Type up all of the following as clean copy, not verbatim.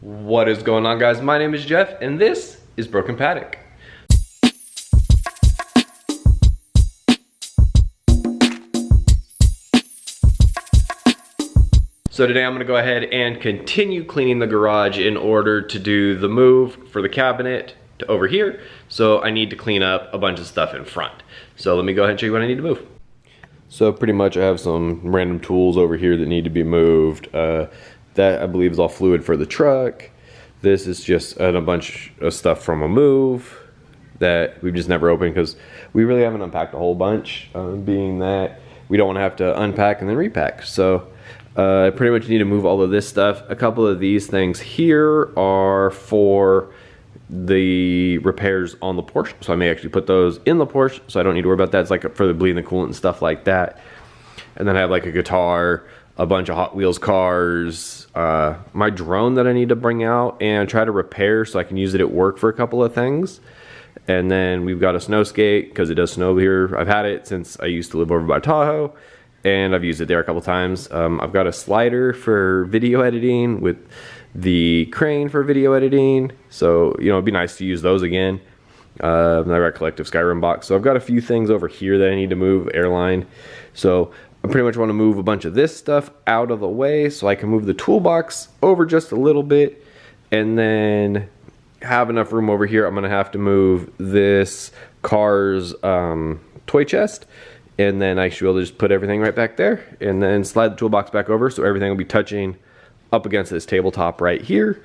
What is going on, guys? My name is Jeff and this is Broken Paddock. So today I'm gonna go ahead and continue cleaning the garage in order to do the move for the cabinet to over here. So I need to clean up a bunch of stuff in front. So let me go ahead and show you what I need to move. So pretty much I have some random tools over here that need to be moved. That I believe is all fluid for the truck. This is just a bunch of stuff from a move that we've just never opened because we really haven't unpacked a whole bunch, being that we don't want to have to unpack and then repack. So I pretty much need to move all of this stuff. A couple of these things here are for the repairs on the Porsche, so I may actually put those in the Porsche, so I don't need to worry about that. It's like for the bleeding the coolant and stuff like that. And then I have like a guitar, a bunch of Hot Wheels cars, my drone that I need to bring out and try to repair so I can use it at work for a couple of things. And then we've got a snow skate because it does snow here. I've had it since I used to live over by Tahoe, and I've used it there a couple times. I've got a slider for video editing with the crane for video editing, so you know, it'd be nice to use those again. I've got collective Skyrim box, so I've got a few things over here that I need to move, airline. So I pretty much want to move a bunch of this stuff out of the way so I can move the toolbox over just a little bit and then have enough room over here. I'm going to have to move this car's toy chest, and then I should be able to just put everything right back there and then slide the toolbox back over so everything will be touching up against this tabletop right here.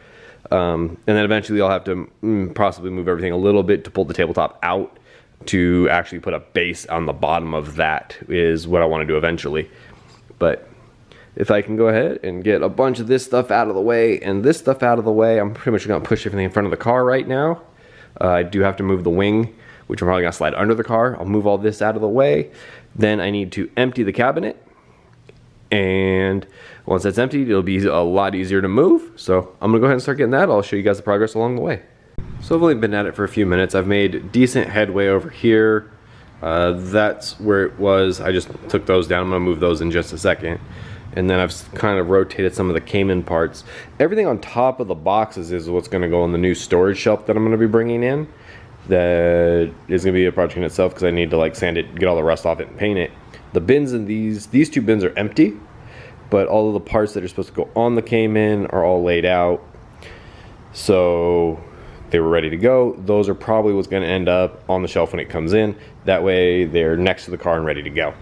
And then eventually I'll have to possibly move everything a little bit to pull the tabletop out to actually put a base on the bottom of that is what I want to do eventually. But if I can go ahead and get a bunch of this stuff out of the way and this stuff out of the way, I'm pretty much going to push everything in front of the car right now. I do have to move the wing, which I'm probably going to slide under the car. I'll move all this out of the way. Then I need to empty the cabinet. And once that's emptied, it'll be a lot easier to move. So I'm gonna go ahead and start getting that. I'll show you guys the progress along the way. So I've only been at it for a few minutes. I've made decent headway over here. That's where it was. I just took those down. I'm gonna move those in just a second. And then I've kind of rotated some of the Cayman parts. Everything on top of the boxes is what's gonna go on the new storage shelf that I'm gonna be bringing in. That is gonna be a project in itself because I need to like sand it, get all the rust off it and paint it. The bins in these two bins are empty, but all of the parts that are supposed to go on the Cayman are all laid out. So they were ready to go. Those are probably what's going to end up on the shelf when it comes in. That way they're next to the car and ready to go.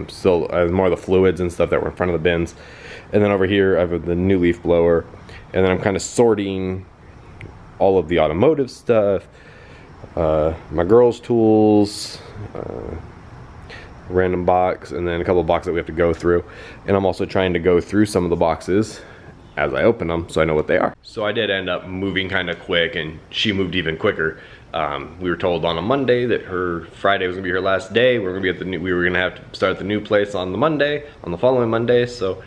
Still more of the fluids and stuff that were in front of the bins. And then over here I have the new leaf blower. And then I'm kind of sorting all of the automotive stuff, my girls' tools, random box, and then a couple of boxes that we have to go through. And I'm also trying to go through some of the boxes as I open them so I know what they are. So I did end up moving kind of quick, and she moved even quicker. We were told on a Monday that her Friday was gonna be her last day. We were gonna have to start the new place on the Monday, on the following Monday, so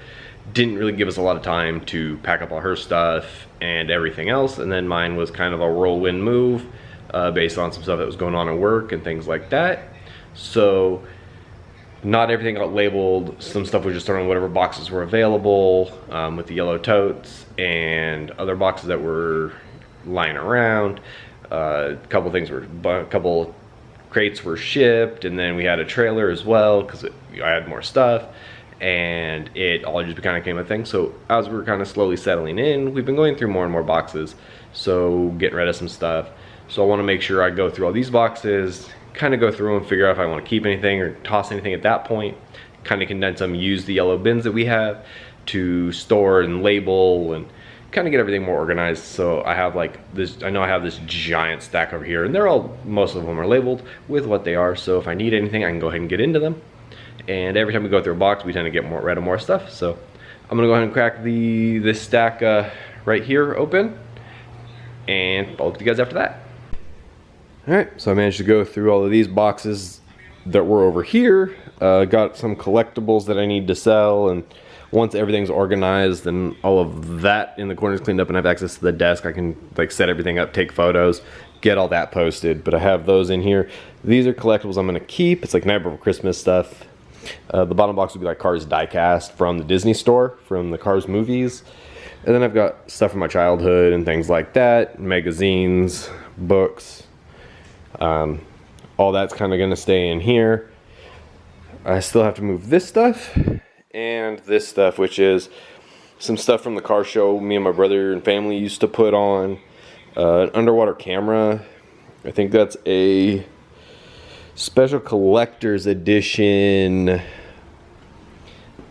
didn't really give us a lot of time to pack up all her stuff and everything else. And then mine was kind of a whirlwind move based on some stuff that was going on at work and things like that. So not everything got labeled. Some stuff was just thrown in whatever boxes were available, with the yellow totes and other boxes that were lying around. A couple crates were shipped, and then we had a trailer as well because I had more stuff, and it all just kind of became a thing. So as we were kind of slowly settling in, we've been going through more and more boxes, so getting rid of some stuff. So I want to make sure I go through all these boxes, kind of go through and figure out if I want to keep anything or toss anything at that point, kind of condense them, use the yellow bins that we have to store and label and kind of get everything more organized. So I have like this, I know I have this giant stack over here, and most of them are labeled with what they are. So if I need anything, I can go ahead and get into them. And every time we go through a box, we tend to get rid of more stuff. So I'm gonna go ahead and crack this stack right here open, and I'll look at you guys after that. Alright, so I managed to go through all of these boxes that were over here. Got some collectibles that I need to sell, and once everything's organized and all of that in the corners cleaned up and I have access to the desk, I can like set everything up, take photos, get all that posted. But I have those in here. These are collectibles I'm going to keep. It's like Night Before Christmas stuff. The bottom box would be like Cars diecast from the Disney store, from the Cars movies. And then I've got stuff from my childhood and things like that, magazines, books. All that's kind of going to stay in here. I still have to move this stuff and this stuff, which is some stuff from the car show me and my brother and family used to put on. An underwater camera. I think that's a special collector's edition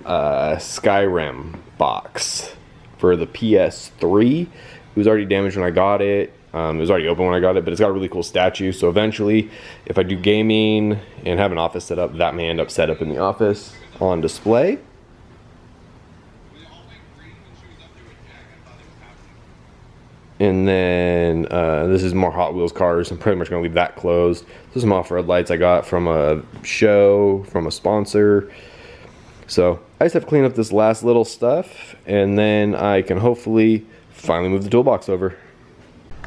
Skyrim box for the PS3. It was already damaged when I got it. It was already open when I got it, but it's got a really cool statue. So eventually, if I do gaming and have an office set up, that may end up set up in the office on display. And then this is more Hot Wheels cars. I'm pretty much going to leave that closed. This is some off-road lights I got from a show, from a sponsor. So I just have to clean up this last little stuff, and then I can hopefully finally move the toolbox over.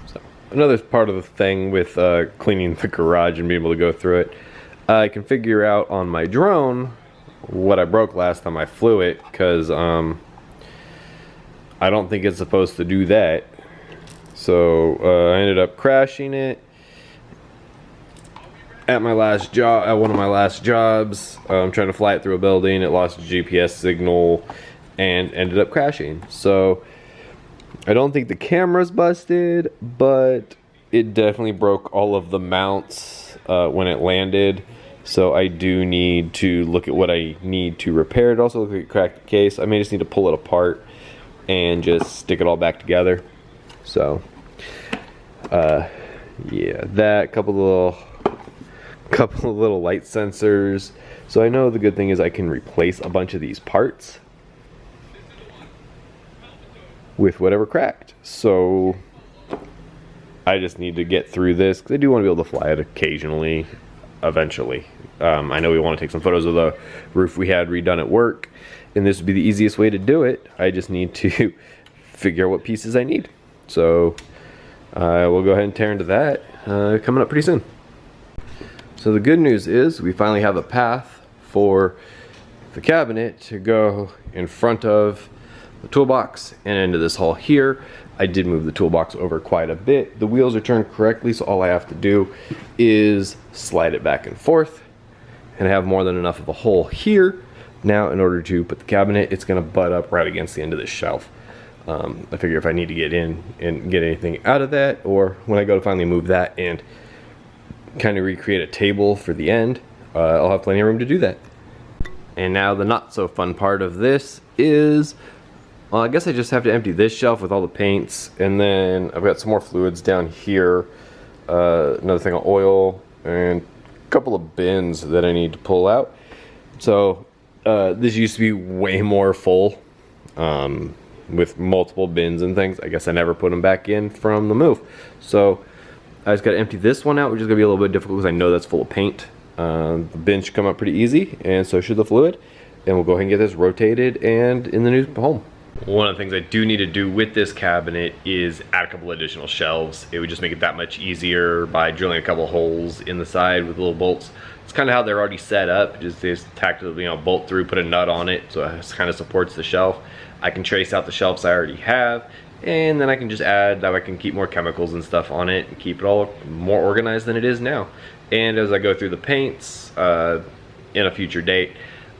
So another part of the thing with cleaning the garage and being able to go through it, I can figure out on my drone what I broke last time I flew it, because I don't think it's supposed to do that. So I ended up crashing it at my last job, at one of my last jobs. I'm trying to fly it through a building. It lost a GPS signal and ended up crashing. So I don't think the camera's busted, but it definitely broke all of the mounts when it landed. So I do need to look at what I need to repair it. Also, look like it cracked the case. I may just need to pull it apart and just stick it all back together. So yeah, that couple of little light sensors. So I know the good thing is I can replace a bunch of these parts with whatever cracked. So I just need to get through this, because I do want to be able to fly it occasionally, eventually. I know we want to take some photos of the roof we had redone at work, and this would be the easiest way to do it. I just need to figure out what pieces I need. So we'll go ahead and tear into that coming up pretty soon. So the good news is we finally have a path for the cabinet to go in front of the toolbox and into this hall here. I did move the toolbox over quite a bit. The wheels are turned correctly, so all I have to do is slide it back and forth, and I have more than enough of a hole here. Now in order to put the cabinet, it's going to butt up right against the end of this shelf. I figure if I need to get in and get anything out of that, or when I go to finally move that and kind of recreate a table for the end, I'll have plenty of room to do that. And now the not so fun part of this is, well, I guess I just have to empty this shelf with all the paints, and then I've got some more fluids down here, another thing of oil, and a couple of bins that I need to pull out. So this used to be way more full, with multiple bins and things. I guess I never put them back in from the move. So I just got to empty this one out, which is going to be a little bit difficult because I know that's full of paint. The bin should come up pretty easy, and so should the fluid. And we'll go ahead and get this rotated and in the new home. One of the things I do need to do with this cabinet is add a couple additional shelves. It would just make it that much easier by drilling a couple holes in the side with little bolts. It's kind of how they're already set up. Just tack the bolt through, put a nut on it, so it kind of supports the shelf. I can trace out the shelves I already have, and then I can just add, that I can keep more chemicals and stuff on it and keep it all more organized than it is now. And as I go through the paints in a future date,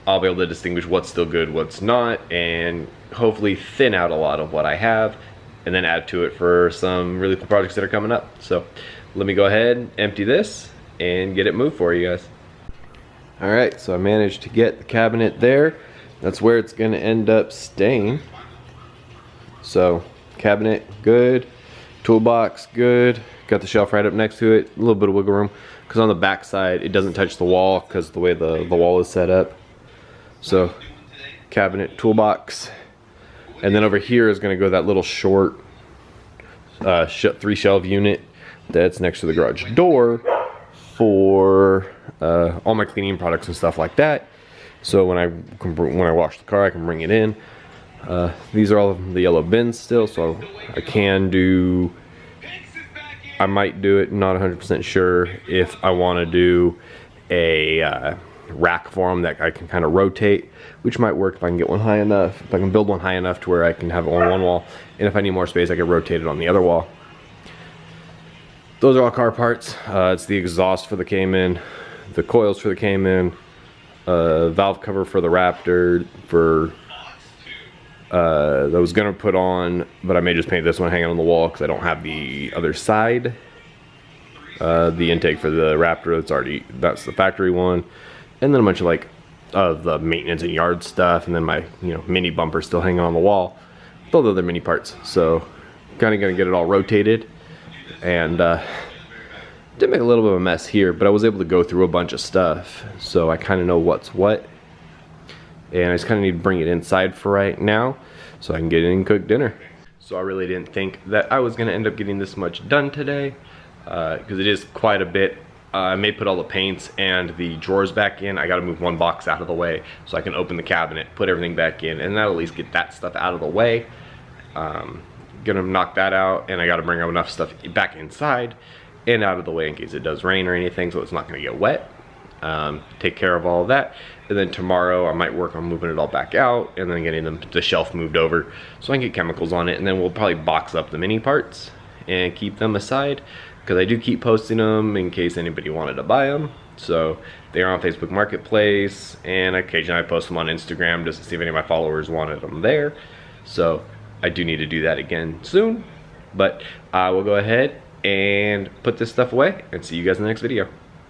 I'll be able to distinguish what's still good, what's not, and hopefully thin out a lot of what I have, and then add to it for some really cool projects that are coming up. So let me go ahead, empty this, and get it moved for you guys. Alright, so I managed to get the cabinet there. That's where it's going to end up staying. So cabinet, good. Toolbox, good. Got the shelf right up next to it. A little bit of wiggle room, because on the back side it doesn't touch the wall because the way the wall is set up. So cabinet, toolbox, and then over here is going to go that little short 3 shelf unit that's next to the garage door for all my cleaning products and stuff like that. So when I wash the car, I can bring it in. These are all of the yellow bins still, so I might do it, not 100% sure if I want to do a rack for them that I can kind of rotate, which might work if I can get one high enough. If I can build one high enough to where I can have it on one wall, and if I need more space, I can rotate it on the other wall. Those are all car parts. It's the exhaust for the Cayman, the coils for the Cayman, valve cover for the Raptor, for that I was gonna put on, but I may just paint this one hanging on the wall because I don't have the other side. The intake for the Raptor, that's the factory one, and then a bunch of like the maintenance and yard stuff, and then my mini bumper still hanging on the wall with all the other mini parts. So kind of gonna get it all rotated, and did make a little bit of a mess here, but I was able to go through a bunch of stuff, so I kind of know what's what, and I just kind of need to bring it inside for right now so I can get in and cook dinner. So I really didn't think that I was gonna end up getting this much done today, because it is quite a bit. I may put all the paints and the drawers back in. I gotta move one box out of the way so I can open the cabinet, put everything back in, and that'll at least get that stuff out of the way. Gonna knock that out, and I gotta bring enough stuff back inside and out of the way in case it does rain or anything, so it's not gonna get wet. Take care of all of that, and then tomorrow I might work on moving it all back out and then getting the shelf moved over so I can get chemicals on it, and then we'll probably box up the mini parts and keep them aside, because I do keep posting them in case anybody wanted to buy them. So they're on Facebook Marketplace, and occasionally I post them on Instagram just to see if any of my followers wanted them there. So I do need to do that again soon, but I will go ahead and put this stuff away and see you guys in the next video.